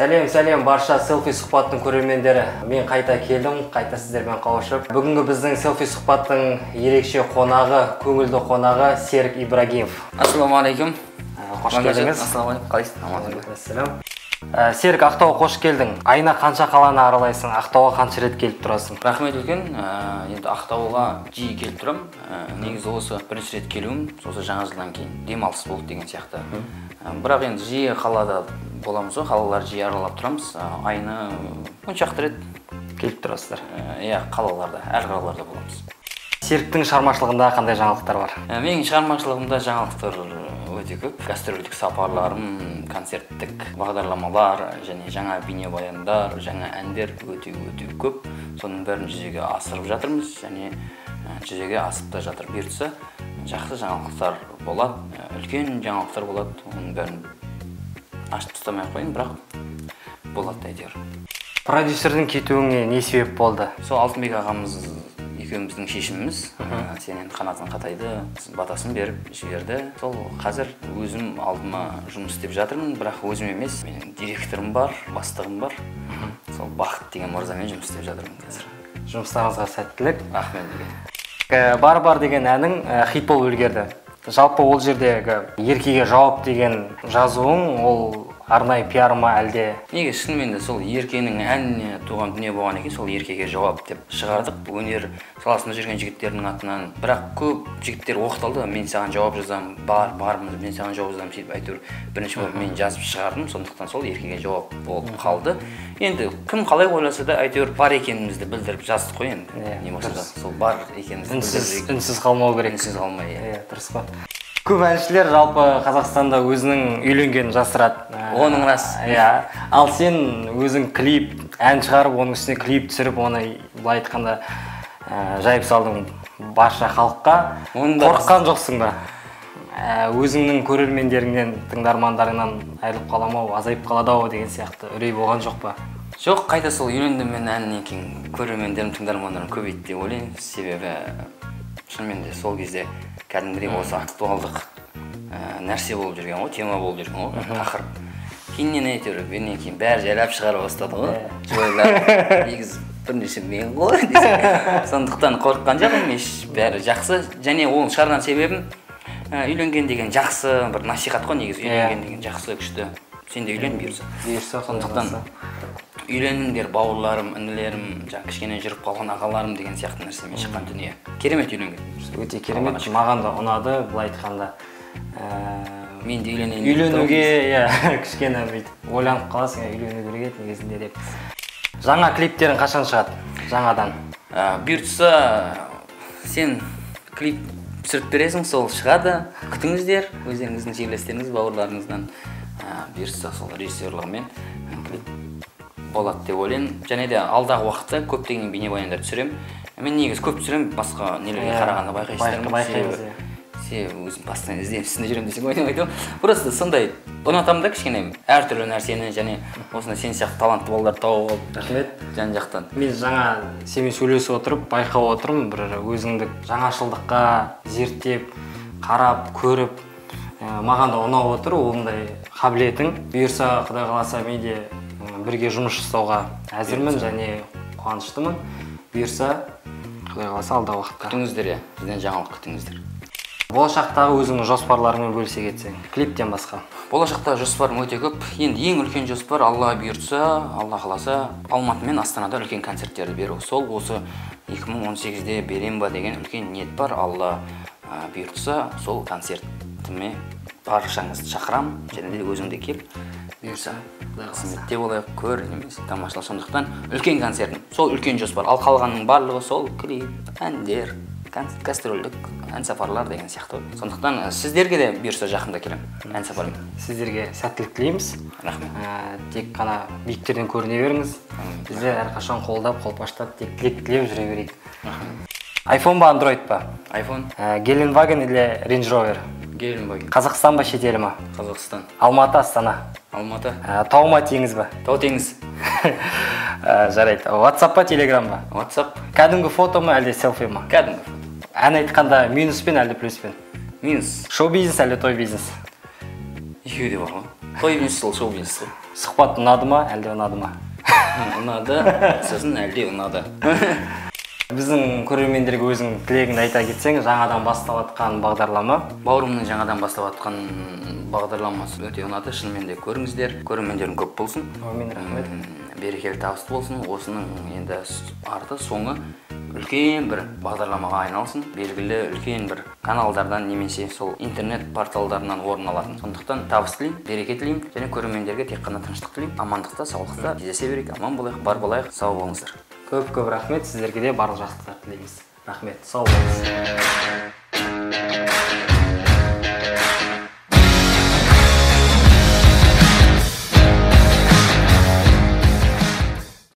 Сәлем барша селфи сұхбаттың көрермендері. Мен қайта келдім, қайта сіздермен қауышып. Бүгінгі біздің селфи сұхбаттың ерекше қонағы, көңілді қонағы Серік Ибрагимов. Ассалаумағалейкум. Қош келдіңіз. Ассалаумағалейкум. Қалайсың? Серік, Ақтауға қош келдің. Айына қанша қаланы аралайсың? Ақтауға қанша рет келіп тұрасың? Рахмет үлкен. Енді Ақтауға жиі келіп тұрам. Негізі осы бірінші рет келуім, сосы жаңа жылдан кейін демалыс болды деген сияқты. Бірақ енді жиі қалада боламыз ғой, қалалар жиі аралап тұрамыз. Айына 10 шақты рет келіп тұрасыздар. Иә, қалаларда, әр қалаларда боламыз. Серіктің шығармашылығында қандай жаңалықтар бар? Менің шығармашылығымда жаңалықтар өте көп. Гастрольдік сапарларым, концерттік бағдарламалар және жаңа бейнебаяндар, жаңа әндер өте көп. Соның бәрін жүзеге асырып жатырмыз және жүзеге асып та жатыр. Бұйыртса жақсы жаңалықтар болады, үлкен жаңалықтар болады. Оның бәрін ашып тастамай ақ қояйын, бірақ болады әйтеуір. Продюсердің кетуіңе не себеп болды? Сол Алтынбек ағамыз екеуміздің шешіміміз. Сен енді қанатың қатайды, батасын беріп жіберді. Сол қазір өзім алдыма жұмыс істеп жатырмын, бірақ өзім емес, менің директорым бар, бастығым бар. Сол Бақыт деген мырзамен жұмыс істеп жатырмын қазір. Жұмыстарыңызға сәттілік. Рахмет. Бар дегенің әнің хит болып үлгерді. Жалпы ол жердегі еркеге жауап деген жазуың, ол арнайы пиар ма әлде? Неге шынымен де сол еркенің әніне туған дүние болған екен, сол еркеге жауап деп шығардық. Өнер саласында жүрген жігіттердің атынан. Бірақ көп жігіттер оқытылды, мен саған жауап жазамын, бармыз, мен саған жауап жазамын сөйтіп әйтеуір бірінші болып мен жазып шығардым, сондықтан сол еркеге жауап болып қалды. Енді кім қалай ойласа да әйтеуір бар екенімізді білдіріп жаздық қой енді. Не болса да сол бар екенімізді білдіріп. Үнсіз қалмау керек. Үнсіз қалмай. Иә, дұрыс қой. Көп әншілер жалпы Қазақстанда өзінің үйленгенін жасырады. Оның рас. Иә. Ал сен өзің клип, ән шығарып, оның үстіне клип түсіріп, оны былай айтқанда жайып салдың барша халыққа. Қорыққан жоқсың ба? Өзіңнің көрермендеріңнен, тыңдармандарыңнан айырылып қаламау, азайып қалады-ау деген сияқты үрей болған жоқ па? Жоқ, қайта сол үйлендім мен әннен кейін көрермендерім, тыңдармандарым көбейді деп ойлаймын. Себебі шынымен де сол кезде кәдімгідей осы актуалдық нәрсе болып жүрген ғой, тема болып жүрген ғой, тақырып. Кейіннен әйтеуір, менен кейін бәрі жайлап шығара бастады ғой. Жойлар, негізі бірнеше мен ғой десем. Сондықтан қорыққан жоқпын, бәрі жақсы. Және ол шығарған себебім үйленген деген жақсы бір насихат қой, негізі үйленген деген жақсы, күшті. Сен де үйлен бұйырса. Сондықтан үйленіңдер, бауырларым, інілерім, кішкене жүріп қалған ағаларым деген сияқты нәрсемен шыққан дүние. Керемет үйленген. Өте керемет. Маған да ұнады, былай айтқанда. Мен де үйленейін. Үйленуге, кішкене ойланып қаласың, үйлену керек еді негізінде деп. Жаңа клиптерің қашан шығады? Жаңадан. Бұйыртса сен клип түсіріп бересің, сол шығады. Күтіңіздер, өздеріңіздің жерлестеріңіз, бауырларыңыздан. Бұйыртса сол режиссерлығымен клип болады деп ойлаймын. Және де алдағы уақытта көптеген бейнебаяндар түсіремін. Мен негізі көп түсіремін, басқа нелерге қарағанда байқайсыздар. Себебі өзім постоянно ізденіп үстінде жүремін десең ойнамайды. Просто сондай ұнатамын да кішкене әртүрлі нәрсені және осындай сен сияқты талантты балаларды тауып алып. Рахмет. Жан-жақтан. Мен жаңа сенімен сөйлесіп отырып, байқап отырмын, бір өзіңді жаңашылдыққа зерттеп, қарап, көріп, маған да ұнап отыр, ондай қабілетің. Бұйырса, Құдай қаласа, мен де бірге жұмыс жасауға әзірмін және қуаныштымын. Бұйырса, Құдай қаласа, алдағы уақытта. Күтіңіздер, бізден жаңалық күтіңіздер. Болашақтағы өзіңнің жоспарларыңмен бөлісе кетсең, клиптен басқа. Болашақта жоспарым өте көп. Енді ең үлкен жоспар, Алла бұйыртса, Алла қаласа, Алматы мен Астанада үлкен концерттерді беру. Сол осы 2018-де берем ба деген үлкен ниет бар. Алла бұйыртса, сол концертіме баршаңызды шақырам, және де өзіңде кел. Бұйырса, қызметте болайық, көр, немесе тамашала. Сондықтан үлкен концертім, сол үлкен жоспар. Ал қалғанның барлығы сол клип, әндер, гастрольдік ән сапарлар деген сияқты. Сондықтан сіздерге де бұйырса жақында келем ән сапармен. Сіздерге сәттілік тілейміз. Рахмет. Тек қана биіктерден көріне беріңіз. Біздер әрқашан қолдап, қолпаштап, тек тілек тілеп жүре берейік. iPhone ба, Android ба? iPhone. Геленваген или Range Rover? Геленваген. Қазақстан ба, шетел ма? Қазақстан. Алматы, Астана? Алматы. Тау ма, теңіз ба? Тау, теңіз. Жарайды. WhatsApp па, Telegram ба? WhatsApp. Кәдімгі фото ма, әлде селфи ма? Кәдімгі. Ән айтқанда минуспен әлде плюспен? Минус. Шоу бизнес әлде той бизнес? Екеуі де бар ғой. той бизнес ол шоу бизнес қой. Сұхбат ұнады ма, әлде ұнады ма? Ұнады, сосын әлде ұнады. Біздің көрермендерге өзің тілегіңді айта кетсең, жаңадан бастап жатқан бағдарлама. Бауырымның жаңадан бастап жатқан бағдарламасы өте ұнады. Шынымен де көріңіздер, көрермендерің көп болсын. Әмин, рахмет. Берекелі табысты болсын. Осының енді арты соңы үлкен бір бағдарламаға айналсын. Белгілі үлкен бір каналдардан немесе сол интернет порталдарынан орын алатын. Сондықтан табыс тілеймін, береке тілеймін және көрермендерге тек қана тыныштық тілеймін. Амандықта, саулықта кездесе берейік, аман болайық, бар болайық, сау болыңыздар. Көп рахмет, сіздерге де барлық жақсылықтар тілейміз. Рахмет, сау болыңыз.